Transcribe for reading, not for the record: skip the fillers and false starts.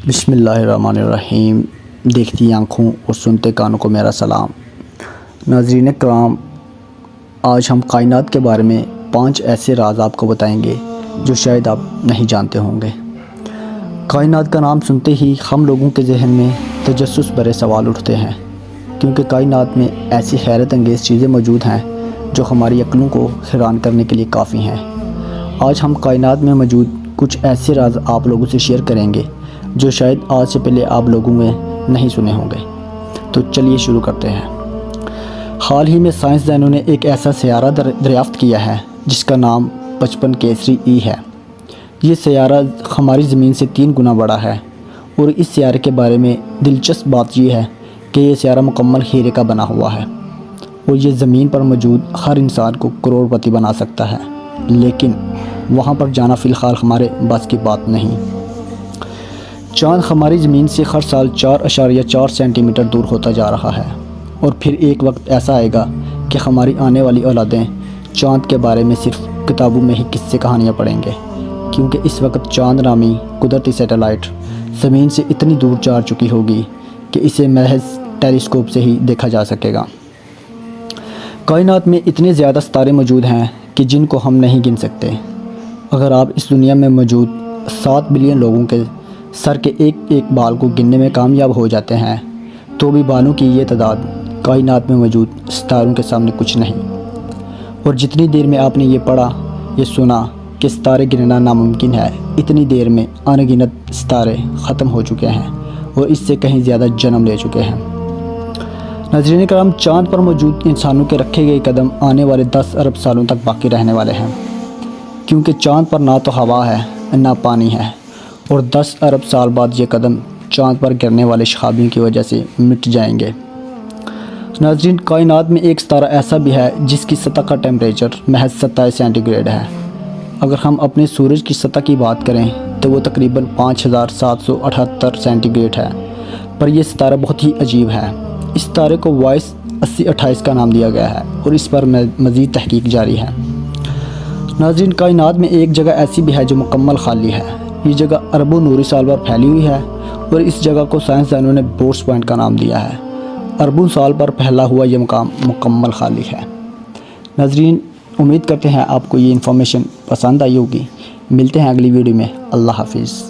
بسم اللہ الرحمن الرحیم۔ دیکھتی آنکھوں اور سنتے کانوں کو میرا سلام۔ ناظرین کرام، آج ہم کائنات کے بارے میں 5 ایسے راز آپ کو بتائیں گے جو شاید آپ نہیں جانتے ہوں گے۔ کائنات کا نام سنتے ہی ہم لوگوں کے ذہن میں تجسس بھرے سوال اٹھتے ہیں، کیونکہ کائنات میں ایسی حیرت انگیز چیزیں موجود ہیں جو ہماری عقلوں کو حیران کرنے کے لیے کافی ہیں۔ آج ہم کائنات میں موجود کچھ ایسے راز آپ لوگوں سے شیئر کریں گے جو شاید آج سے پہلے آپ لوگوں نے نہیں سنے ہوں گے۔ تو چلیے شروع کرتے ہیں۔ حال ہی میں سائنسدانوں نے ایک ایسا سیارہ دریافت کیا ہے جس کا نام 55 کیسری ای ہے۔ یہ سیارہ ہماری زمین سے 3 گنا بڑا ہے، اور اس سیارے کے بارے میں دلچسپ بات یہ ہے کہ یہ سیارہ مکمل ہیرے کا بنا ہوا ہے، اور یہ زمین پر موجود ہر انسان کو کروڑ پتی بنا سکتا ہے، لیکن وہاں پر جانا فی الحال ہمارے بس کی بات نہیں۔ چاند ہماری زمین سے ہر سال 4.4 سینٹی میٹر دور ہوتا جا رہا ہے، اور پھر ایک وقت ایسا آئے گا کہ ہماری آنے والی اولادیں چاند کے بارے میں صرف کتابوں میں ہی قصے کہانیاں پڑھیں گے، کیونکہ اس وقت چاند نامی قدرتی سیٹلائٹ زمین سے اتنی دور جا چکی ہوگی کہ اسے محض ٹیلیسکوپ سے ہی دیکھا جا سکے گا۔ کائنات میں اتنے زیادہ ستارے موجود ہیں کہ جن کو ہم نہیں گن سکتے۔ اگر آپ اس دنیا میں موجود 7 بلین لوگوں کے سر کے ایک ایک بال کو گننے میں کامیاب ہو جاتے ہیں تو بھی بالوں کی یہ تعداد کائنات میں موجود ستاروں کے سامنے کچھ نہیں۔ اور جتنی دیر میں آپ نے یہ پڑھا، یہ سنا کہ ستارے گننا ناممکن ہے، اتنی دیر میں ان گنت ستارے ختم ہو چکے ہیں اور اس سے کہیں زیادہ جنم لے چکے ہیں۔ ناظرین کرام، چاند پر موجود انسانوں کے رکھے گئے قدم آنے والے 10 ارب سالوں تک باقی رہنے والے ہیں، کیونکہ چاند پر نہ تو ہوا ہے نہ پانی ہے، اور 10 ارب سال بعد یہ قدم چاند پر گرنے والے شہابیوں کی وجہ سے مٹ جائیں گے۔ ناظرین، کائنات میں ایک ستارہ ایسا بھی ہے جس کی سطح کا ٹیمپریچر محض 27 سینٹی گریڈ ہے۔ اگر ہم اپنے سورج کی سطح کی بات کریں تو وہ تقریباً 5778 سینٹی گریڈ ہے، پر یہ ستارہ بہت ہی عجیب ہے۔ اس ستارے کو وائس 8028 کا نام دیا گیا ہے، اور اس پر مزید تحقیق جاری ہے۔ ناظرین، کائنات میں ایک جگہ ایسی بھی ہے جو مکمل خالی ہے۔ یہ جگہ اربوں نوری سال پر پھیلی ہوئی ہے، اور اس جگہ کو سائنسدانوں نے بورس پوائنٹ کا نام دیا ہے۔ اربوں سال پر پھیلا ہوا یہ مقام مکمل خالی ہے۔ ناظرین، امید کرتے ہیں آپ کو یہ انفارمیشن پسند آئی ہوگی۔ ملتے ہیں اگلی ویڈیو میں۔ اللہ حافظ۔